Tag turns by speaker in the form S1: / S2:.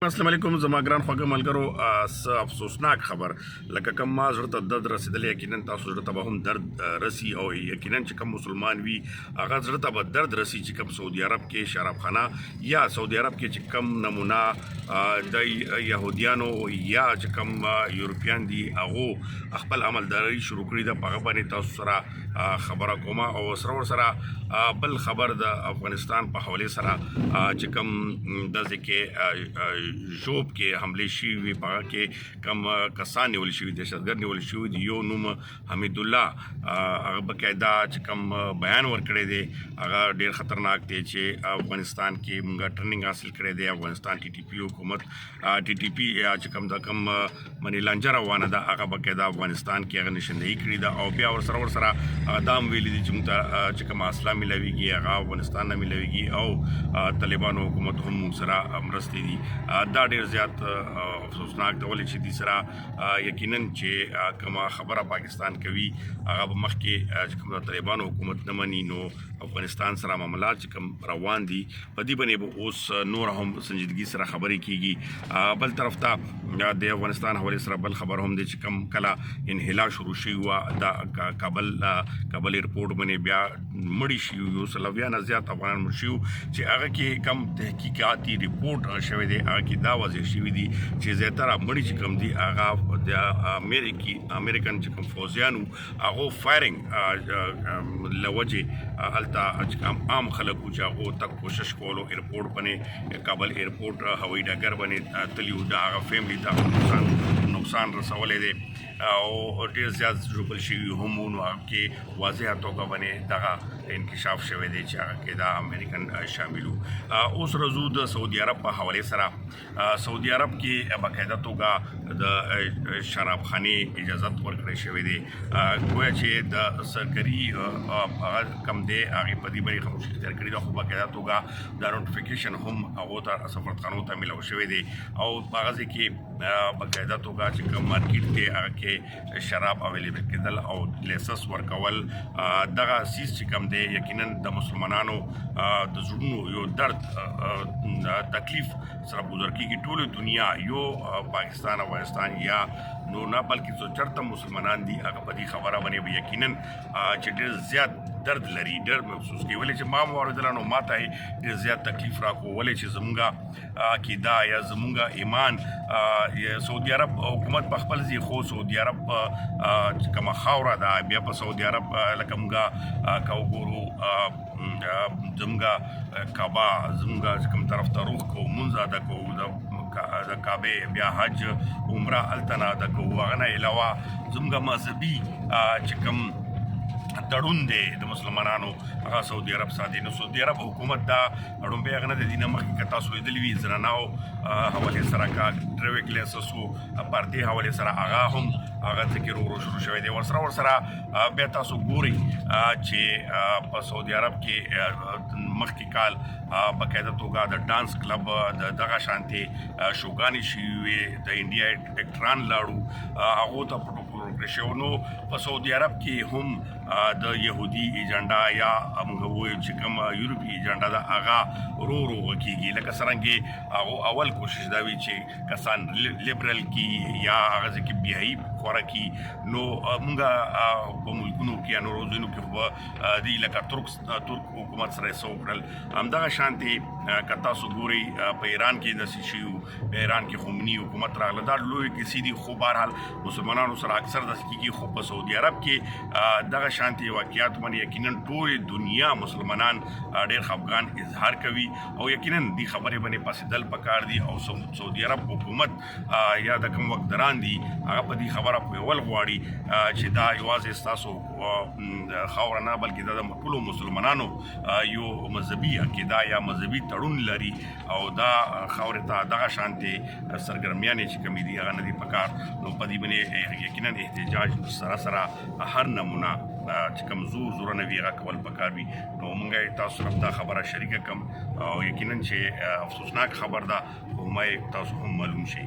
S1: السلام علیکم زما ګران خوږه ملګرو څه افسوسناک خبر لکه کوم ما زړه ته درد رسېدلی یقینا تاسو زړه ته به هم درد رسي او یقینا چې کوم مسلمان وي هغه زړه ته به درد رسي چې کوم سعودي عرب کې شرابخانه یا سعودي عرب کې چې کوم نمونه د یهودیانو یا چې کوم یورپیان دي هغو خپل عملداري شروع کړې ده په هغه باندې تاسو سره خبره کومه او سره بل خبر د افغانستان په حوالې سره چې کوم داسې کې ژوب کې حملې شوي وي په هغه کې کم کسان نیول شوي دهشتګرد نیول شوي دي یو نوم حمید الله هغه باقاعده چې کوم بیان ورکړی دی هغه ډېر خطرناک دی چې افغانستان کې موږ ټریننګ حاصل کړی دی افغانستان ټي ټي پي حکومت ټي ټي پي چې کوم د کوم منی لانجه روانه ده هغه باقاعده افغانستان کې هغه نشاندهي کړې ده او بیا ورسره هغه دا هم ویلي دي چې موږ ته چې کوم اسلحه میلاویږي هغه افغانستان نه میلاویږي او طالبانو حکومت هم موږ سره مرستې دي دا ډېر زیات افسوسناک دی ولې چې دې سره یقینا چې کومه خبره پاکستان کوي هغه به مخکې چې کوم د طالبانو حکومت نه مني نو افغانستان سره معاملات چې کوم روان دي په دې باندې به اوس نور هم سنجیدګي سره خبرې کیږي بل طرف ته د افغانستان حوالې سره بل خبر هم دی چې کوم کله انحلا شروع شوي وه د کابل ایرپورټ باندې بیا مړي شوي یو سلویه نه زیات افغانان مړ شوي چې هغه کې کم تحقیقاتي رپورټ شوی دی هغه کې دا واضح شوي دي چې زیاتره مړي چې کوم دي هغه د امریکن چې کوم فوزیانو هغو فایرنګ له وجې هلته چې کوم عام خلک وو چې هغو تګ کوشش کولو ایرپورټ باندې کابل ایرپورټ هوایي ډګر باندې تلي وو د هغه فیملي ته نقصان رسولی دی او ډېر زیات ژوبل شوي هم وو نو هغه کې واضحه توګه باندې دغه انکشاف شوی دی چې هغه کې د امریکن شامل وو اوس رضو د سعودي عرب په حوالې سره سعودي عرب کې باقاعده توګه د شرابخانې اجازت ورکړی شوی دی گویا چې د سرکري هغه کم دی هغې په دې باندې خاموشي اختیار کړې ده خو باقاعده توګه دا نوټیفیکیشن هم هغو ته سفارتخانو ته میلاو شوی دی او په هغه ځای کې باقاعده توګه چې کوم مارکیټ دی هغه کې شراب اویلیبل کېدل او لیسنس ورکول دغه سیز چې کوم دی یقینا د مسلمانانو د زړونو یو درد تکلیف سره ګذر کېږي ټوله دنیا یو پاکستان افغانستان یا نو نه بلکې څو چېرته مسلمانان دي هغه په دې خبره باندې به یقینا چې ډېر زیات درد لري ډېر محسوس کوي ولې چې ما واورېدله نو ما ته یې ډېر زیات تکلیف راکړو ولې چې زمونږ عقیده یا زمونږ ایمان سعودي عرب حکومت په خپل ځای خو سعودي عرب چې کومه خاوره ده بیا په سعودي عرب لکه موږ که وګورو زمونږ کعبه زمونږ چې کوم طرف ته روخ کوو مونځ ادا کوو د کعبې بیا حج عمره هلته نه ادا کوو هغه نه علاوه زموږ مذهبي چې کوم تړون دی د مسلمانانو هغه سعودي عرب سره دی نو سعودي عرب حکومت دا لومبی هغه نه د دې نه مخکې که تاسو لیدلي وي زناناو حوالې سره که ډریویک لیسنس وو پردې حوالې سره هغه هم هغه څه کې ورو شروع شوی دی ورسره بیا تاسو ګورئ چې په سعودي عرب کې مخکې کال باقاعده توګه د ډانس کلب د دغه شانتې شوګانې شوي وې د انډیا ډاکټران لاړو هغو ته په ټوکو ورکړی شوی نو په سعودي عرب کې هم د یهودي ایجنډا یا موږ ووایو چې کوم یورپي ایجنډا ده هغه ورو ورو کېږي لکه څرنګې هغو اول کوشش دا وي چې کسان لیبرل کی یا هغه ځای کې بیایي خوره کی نو موږ په ملکونو کې یا نورو ځایونو کې خو دوی لکه ترک حکومت سره یې څه وکړل همدغه شانتې که تاسو ګورئ په ایران کې داسې شوي وو په ایران کې خمیني حکومت راغله دا لویې کیسې دي خو بهرحال مسلمانانو سره اکثر داسې کېږي خو په سعودي عرب کې دغه شانتې واقعات باندې یقینا ټولې دنیا مسلمانان ډېر خفګان اظهار کوي او یقینا دې خبرې باندې پاسېدل پکار دي او سعودي عرب حکومت یا د کوم وکدران دي هغه په دې خبره پوهول غواړي چې دا یوازې ستاسو خاوره نه بلکې دا د ټولو مسلمانانو یو مذهبي عقیده یا مذهبي تړون لري او دا خاورې ته دغه شانتې سرګرمیانې چې کومې دي هغه نه دي پکار نو په دې باندې یقینا احتجاج سره هر نمونه چې کوم زور نه وي هغه کول پکار وي نو موږ تاسو سره دا خبره شریکه کړم او یقینا چې افسوسناک خبر ده خو ما تاسو هم معلوم شي